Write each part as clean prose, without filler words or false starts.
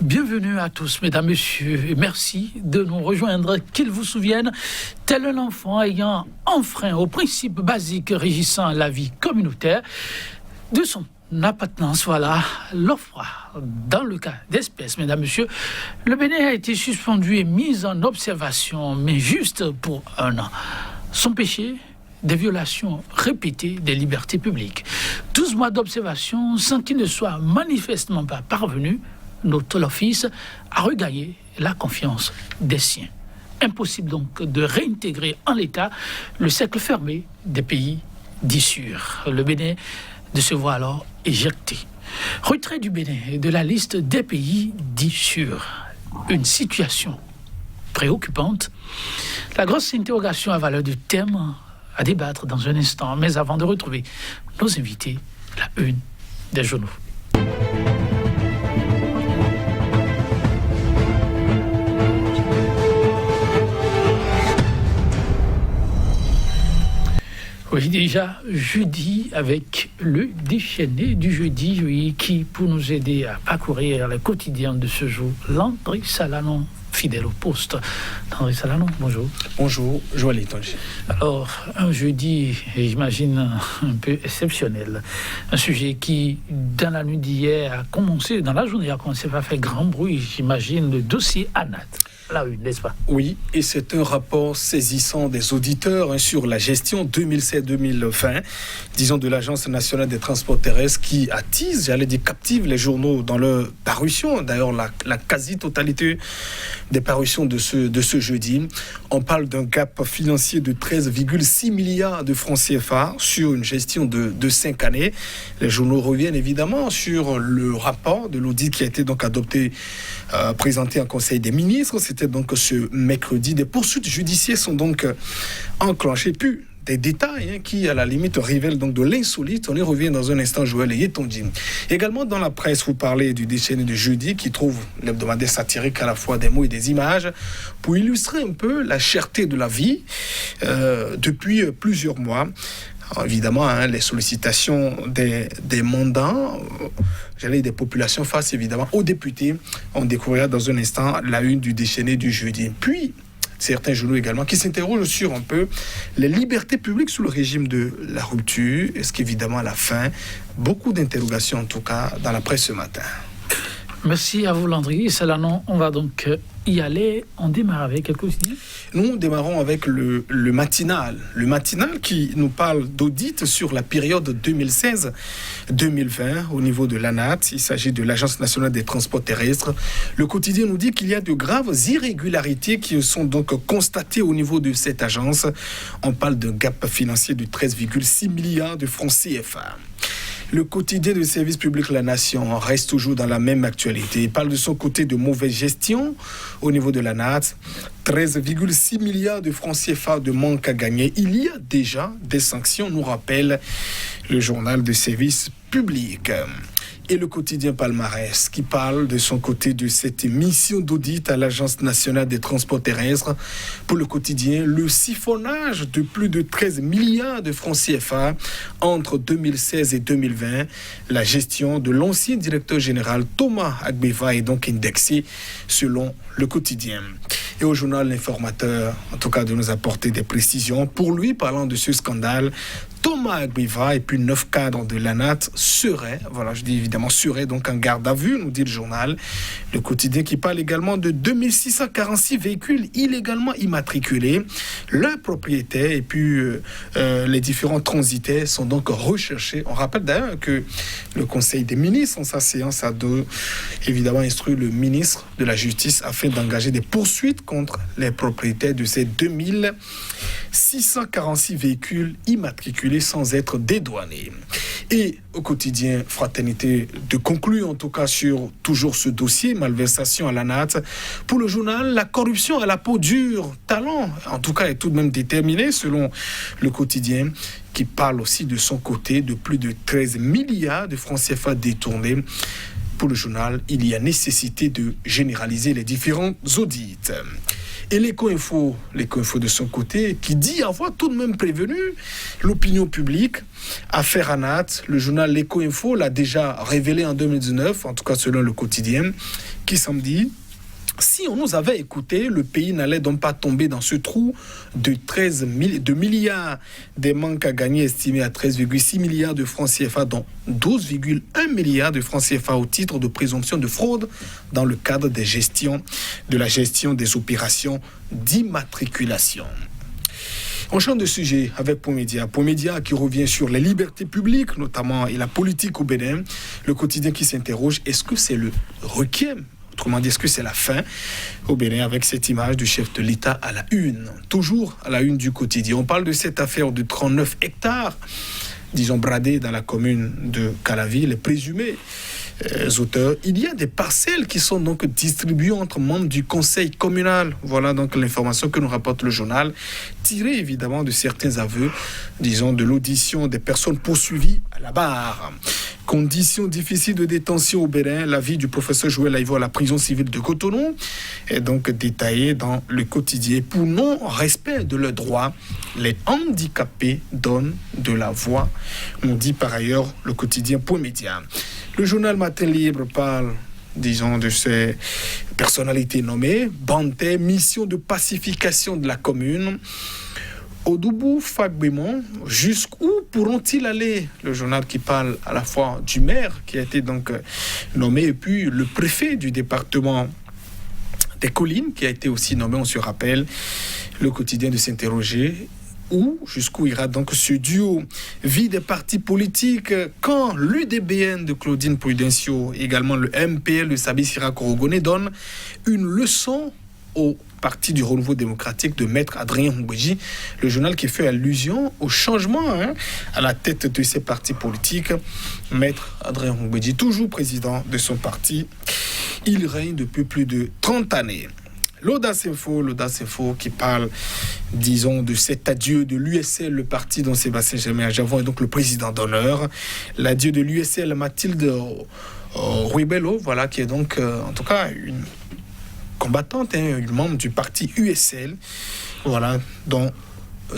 Bienvenue à tous, mesdames, messieurs, et merci de nous rejoindre. Qu'ils vous souviennent, tel un enfant ayant enfreint aux principes basiques régissant la vie communautaire de son appartenance, voilà, l'OFPRA. Dans le cas d'espèce, mesdames, messieurs, le Bénin a été suspendu et mis en observation, mais juste pour 1 an. Son péché, des violations répétées des libertés publiques. 12 mois d'observation sans qu'il ne soit manifestement pas parvenu, notre office a regagné la confiance des siens. Impossible donc de réintégrer en l'état le cercle fermé des pays d'issue. Le Bénin de se voir alors éjecté. Retrait du Bénin de la liste des pays d'issue. Une situation préoccupante. La grosse interrogation à valeur de thème à débattre dans un instant. Mais avant de retrouver nos invités, la une des journaux. Oui, déjà jeudi avec le déchaîné du jeudi, oui, qui, pour nous aider à parcourir le quotidien de ce jour, Landry Salanon, fidèle au poste. Landry Salanon, bonjour. Bonjour, Joël Etonji. Alors, un jeudi, j'imagine, un peu exceptionnel. Un sujet qui, dans la nuit d'hier, a commencé, dans la journée, a commencé à faire grand bruit, j'imagine, le dossier ANAT. Là, oui, n'est-ce pas? Oui, et c'est un rapport saisissant des auditeurs sur la gestion 2007-2020, disons de l'Agence nationale des transports terrestres qui attise, j'allais dire captive les journaux dans leur parution. D'ailleurs, la quasi-totalité des parutions de ce jeudi. On parle d'un gap financier de 13,6 milliards de francs CFA sur une gestion de 5 années. Les journaux reviennent évidemment sur le rapport de l'audit qui a été donc adopté, présenté en Conseil des ministres. C'était donc ce mercredi. Des poursuites judiciaires sont donc enclenchées. Puis des détails qui, à la limite, révèlent donc de l'insolite. On y revient dans un instant, Joël Etonji. Également, dans la presse, vous parlez du déchaîné de jeudi qui trouve l'hebdomadaire satirique à la fois des mots et des images pour illustrer un peu la cherté de la vie depuis plusieurs mois. Alors, évidemment, les sollicitations des mandants, des populations face évidemment aux députés. On découvrira dans un instant la une du déchaîné du jeudi. Puis, certains journaux également qui s'interrogent sur un peu les libertés publiques sous le régime de la rupture. Est-ce qu'évidemment, à la fin, beaucoup d'interrogations en tout cas dans la presse ce matin. Merci à vous, Landry Salanon. On va donc y aller. On démarre avec quelque chose. Nous démarrons avec le matinal. Le matinal qui nous parle d'audit sur la période 2016-2020 au niveau de l'ANAT. Il s'agit de l'Agence nationale des transports terrestres. Le quotidien nous dit qu'il y a de graves irrégularités qui sont donc constatées au niveau de cette agence. On parle d'un gap financier de 13,6 milliards de francs CFA. Le quotidien de service public La Nation reste toujours dans la même actualité. Il parle de son côté de mauvaise gestion au niveau de l'ANAT. 13,6 milliards de francs CFA de manque à gagner. Il y a déjà des sanctions, nous rappelle le journal de service public. Et le quotidien Palmarès qui parle de son côté de cette mission d'audit à l'Agence nationale des transports terrestres. Pour le quotidien, le siphonnage de plus de 13 milliards de francs CFA entre 2016 et 2020. La gestion de l'ancien directeur général Thomas Agbeva est donc indexée selon le quotidien. Et au journal L'Informateur, en tout cas de nous apporter des précisions. Pour lui, parlant de ce scandale, Thomas Agbeva et puis 9 cadres de l'ANAT seraient donc en garde à vue, nous dit le journal. Le quotidien qui parle également de 2646 véhicules illégalement immatriculés. Leurs propriétaires et puis les différents transitaires sont donc recherchés. On rappelle d'ailleurs que le Conseil des ministres, en sa séance, a évidemment instruit le ministre de la Justice afin d'engager des poursuites contre les propriétaires de ces 2646 véhicules immatriculés sans être dédouanés. Et au quotidien Fraternité de conclure en tout cas sur toujours ce dossier malversation à l'ANAT. Pour le journal, la corruption à la peau dure, talent en tout cas est tout de même déterminée selon le quotidien qui parle aussi de son côté de plus de 13 milliards de francs CFA détournés. Pour le journal, il y a nécessité de généraliser les différents audits. Et l'Éco-Info de son côté, qui dit avoir tout de même prévenu l'opinion publique. Affaire Anat, le journal L'Éco-Info l'a déjà révélé en 2019, en tout cas selon le quotidien, qui samedi, si on nous avait écouté, le pays n'allait donc pas tomber dans ce trou de milliards des manques à gagner estimés à 13,6 milliards de francs CFA, dont 12,1 milliards de francs CFA au titre de présomption de fraude dans le cadre de la gestion des opérations d'immatriculation. On change de sujet avec Promédia. Promédia qui revient sur les libertés publiques, notamment et la politique au Bénin. Le quotidien qui s'interroge, est-ce que c'est le requiem ? Autrement dit, est-ce que c'est la fin au Bénin avec cette image du chef de l'État à la une? Toujours à la une du quotidien. On parle de cette affaire de 39 hectares, disons bradés dans la commune de Calavi, les présumés auteurs. Il y a des parcelles qui sont donc distribuées entre membres du conseil communal. Voilà donc l'information que nous rapporte le journal, tirée évidemment de certains aveux, disons de l'audition des personnes poursuivies à la barre. Conditions difficiles de détention au Bénin, la vie du professeur Joël Aïvo à la prison civile de Cotonou est donc détaillée dans le quotidien. Pour non-respect de leurs droits, les handicapés donnent de la voix, on dit par ailleurs le quotidien Promédia. Le journal Matin Libre parle, disons, de ces personnalités nommées. Bantais, mission de pacification de la commune. Odoubou Fagbemon, jusqu'où pourront-ils aller? Le journal qui parle à la fois du maire qui a été donc nommé et puis le préfet du département des Collines qui a été aussi nommé, on se rappelle. Le quotidien de s'interroger. Jusqu'où ira donc ce duo? Vie des partis politiques quand l'UDBN de Claudine Prudencio, également le MPL de Sabi Sira Korogone donne une leçon au Parti du Renouveau démocratique de Maître Adrien Hongbeji, le journal qui fait allusion au changement à la tête de ces partis politiques. Maître Adrien Hongbeji, toujours président de son parti, il règne depuis plus de 30 années. L'Audace Info qui parle, disons, de cet adieu de l'USL, le parti dont Sébastien Germain Ajavon est donc le président d'honneur. L'adieu de l'USL, Mathilde Ruibello, voilà, qui est donc, en tout cas, une combattante, une membre du parti USL, voilà, dont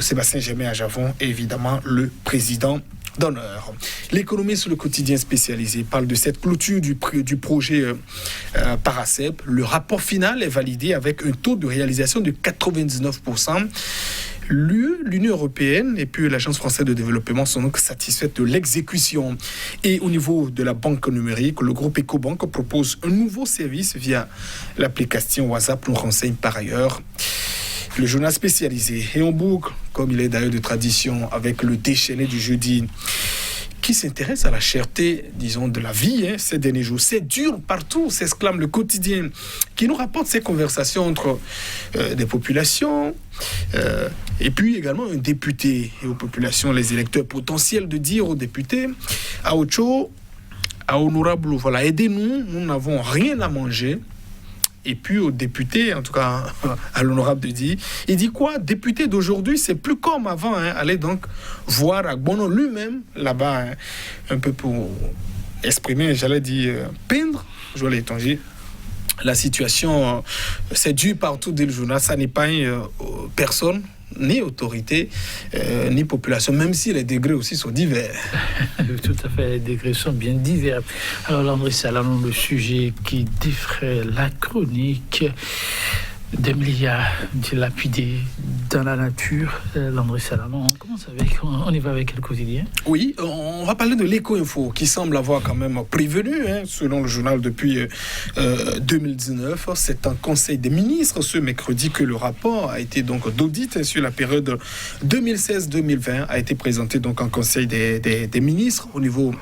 Sébastien Germain Ajavon est évidemment le président d'honneur. L'économie sur le quotidien spécialisé parle de cette clôture du projet Paracep. Le rapport final est validé avec un taux de réalisation de 99%. L'Union européenne et puis l'Agence française de développement sont donc satisfaites de l'exécution. Et au niveau de la banque numérique, le groupe Ecobank propose un nouveau service via l'application WhatsApp, nous renseigne par ailleurs le journal spécialisé. Et on boucle, comme il est d'ailleurs de tradition, avec le déchaîné du jeudi, qui s'intéresse à la cherté, disons, de la vie ces derniers jours. C'est dur partout, s'exclame le quotidien, qui nous rapporte ces conversations entre des populations et puis également un député. Et aux populations, les électeurs potentiels, de dire aux députés, à Ocho, à Honorable, voilà, aidez-nous, nous n'avons rien à manger. Et puis au député, en tout cas à l'honorable de dire, il dit quoi? Député d'aujourd'hui, c'est plus comme avant. Allez donc voir Agbono lui-même là-bas, un peu pour exprimer, j'allais dire, peindre, Joël Étanger. La situation, c'est dû partout dès le journal, ça n'est pas personne, ni autorité, ni population, même si les degrés aussi sont divers. Tout à fait, les degrés sont bien divers. Alors, Landry Salanon, le sujet qui défraie la chronique des milliards dilapidés dans la nature. Landry Salanon, on commence avec, on y va avec le quotidien. Oui, on va parler de l'Éco-Info qui semble avoir quand même prévenu, selon le journal depuis 2019. C'est un conseil des ministres ce mercredi que le rapport a été donc d'audit sur la période 2016-2020 a été présenté donc en conseil des ministres au niveau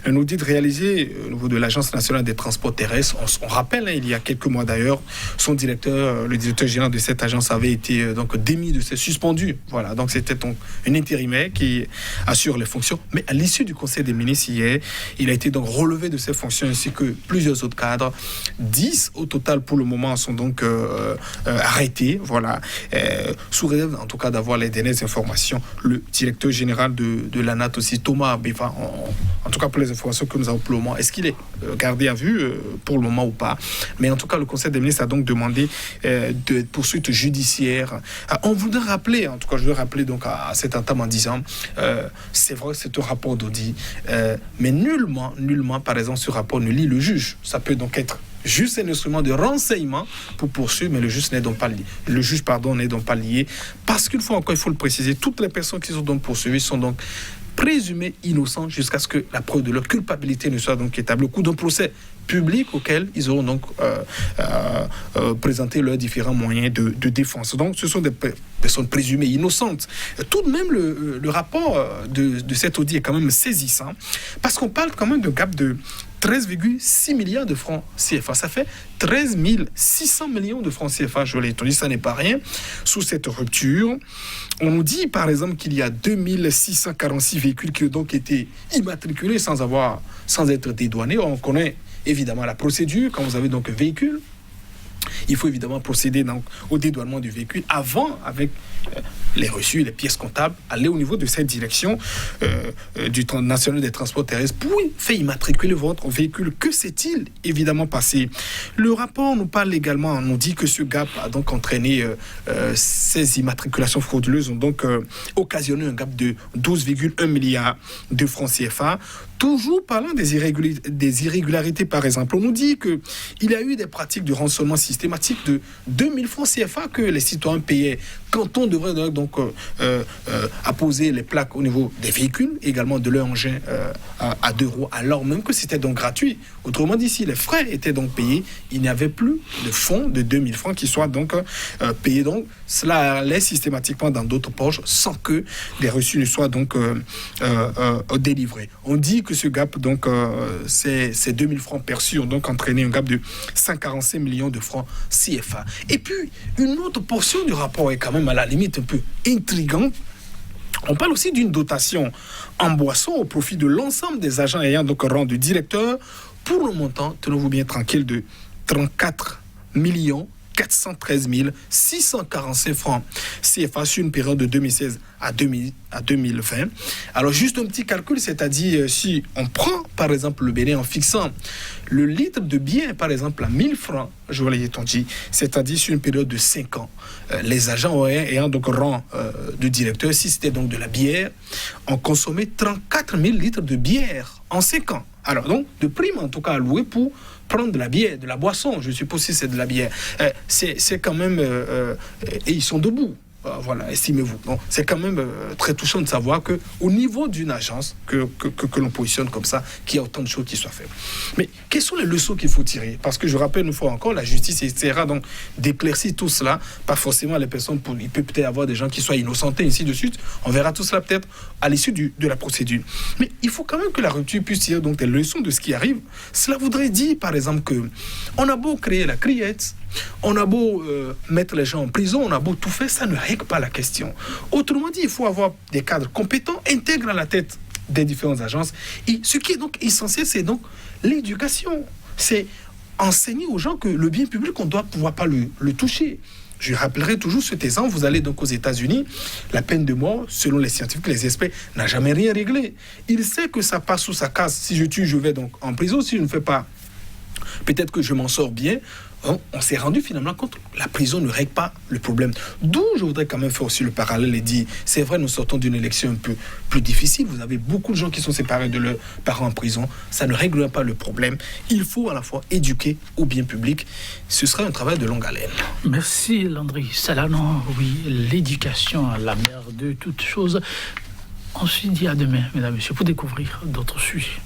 un audit réalisé au niveau de l'Agence nationale des transports terrestres. On rappelle, il y a quelques mois d'ailleurs, son directeur, le directeur général de cette agence avait été donc démis démis de ses suspendus. Voilà, donc c'était un intérimaire qui assure les fonctions. Mais à l'issue du Conseil des ministres hier, il a été donc relevé de ses fonctions ainsi que plusieurs autres cadres. 10 au total pour le moment sont donc arrêtés. Voilà, sous réserve en tout cas d'avoir les dernières informations. Le directeur général de l'ANAT aussi, Thomas Abeba, en tout cas pour les informations que nous avons pour le moment, est-ce qu'il est gardé à vue pour le moment ou pas? Mais en tout cas, le Conseil des ministres a donc demandé de poursuites judiciaires. On voudrait rappeler, en tout cas, je veux rappeler donc à cet entame en disant, c'est vrai, c'est un rapport d'audit, mais nullement, par exemple, ce rapport ne lit le juge. Ça peut donc être juste un instrument de renseignement pour poursuivre, mais le juge n'est donc pas lié. Le juge, n'est donc pas lié, parce qu'il faut encore, il faut le préciser, toutes les personnes qui sont donc poursuivies sont donc présumés innocents jusqu'à ce que la preuve de leur culpabilité ne soit donc établie au cours d'un procès public auquel ils auront donc présenté leurs différents moyens de défense. Donc ce sont des personnes présumées innocentes. Tout de même, le rapport de cet audit est quand même saisissant, parce qu'on parle quand même d'un gap de 13,6 milliards de francs CFA. Ça fait 13 600 millions de francs CFA, je l'ai dit, ça n'est pas rien. Sous cette rupture, on nous dit par exemple qu'il y a 2646 véhicules qui ont donc été immatriculés sans être dédouanés. On connaît évidemment la procédure. Quand vous avez donc un véhicule, il faut évidemment procéder donc au dédouanement du véhicule avant, avec les reçus, les pièces comptables, aller au niveau de cette direction du national des transports terrestres pour faire immatriculer votre véhicule. Que s'est-il évidemment passé? Le rapport nous parle également, nous dit que ce gap a donc entraîné ces immatriculations frauduleuses ont donc occasionné un gap de 12,1 milliards de francs CFA. Toujours parlant des irrégularités, par exemple, on nous dit qu'il y a eu des pratiques de rançonnement systématique de 2000 francs CFA que les citoyens payaient quand on devrait donc apposer les plaques au niveau des véhicules, également de leur engin à 2 roues, alors même que c'était donc gratuit. Autrement dit, si les frais étaient donc payés, il n'y avait plus de fonds de 2000 francs qui soient donc payés. Donc, cela allait systématiquement dans d'autres poches sans que les reçus ne soient donc délivrés. On dit que ce gap, donc, ces 2000 francs perçus ont donc entraîné un gap de 145 millions de francs CFA. Et puis, une autre portion du rapport est quand même à la limite un peu intrigante. On parle aussi d'une dotation en boisson au profit de l'ensemble des agents ayant donc un rang de directeur pour le montant, tenez-vous bien tranquille, de 34 413 645 francs CFA sur une période de 2016 à 2020. Alors juste un petit calcul, c'est-à-dire si on prend par exemple le Bénin en fixant le litre de bière par exemple à 1000 francs, je vous l'ai dit, c'est-à-dire sur une période de 5 ans, les agents ayant donc rang de directeur, si c'était donc de la bière, ont consommé 34 000 litres de bière en 5 ans. Alors donc, de prime en tout cas allouée pour prendre de la bière, de la boisson, je suppose que c'est de la bière. C'est quand même... et ils sont debout. Voilà, estimez-vous. Bon, c'est quand même très touchant de savoir qu'au niveau d'une agence que l'on positionne comme ça, qu'il y a autant de choses qui soient faites. Mais quelles sont les leçons qu'il faut tirer? Parce que je rappelle une fois encore, la justice essaiera donc d'éclaircir tout cela, pas forcément les personnes, il peut peut-être y avoir des gens qui soient innocentés, ainsi de suite. On verra tout cela peut-être à l'issue de la procédure. Mais il faut quand même que la rupture puisse tirer donc des leçons de ce qui arrive. Cela voudrait dire, par exemple, qu'on a beau créer la criette, on a beau mettre les gens en prison, on a beau tout faire, ça ne règle pas la question. Autrement dit, il faut avoir des cadres compétents, intègres à la tête des différentes agences. Et ce qui est donc essentiel, c'est donc l'éducation. C'est enseigner aux gens que le bien public, on ne doit pouvoir pas le toucher. Je rappellerai toujours cet exemple. Vous allez donc aux États-Unis, la peine de mort, selon les scientifiques, les experts, n'a jamais rien réglé. Il sait que ça passe sous sa case. Si je tue, je vais donc en prison. Si je ne fais pas, peut-être que je m'en sors bien. On s'est rendu finalement compte que la prison ne règle pas le problème. D'où je voudrais quand même faire aussi le parallèle et dire, c'est vrai, nous sortons d'une élection un peu plus difficile. Vous avez beaucoup de gens qui sont séparés de leurs parents en prison. Ça ne règle pas le problème. Il faut à la fois éduquer au bien public. Ce serait un travail de longue haleine. Merci Landry Salanon. Oui, l'éducation, la mère de toutes choses. On se dit à demain, mesdames et messieurs, pour découvrir d'autres sujets.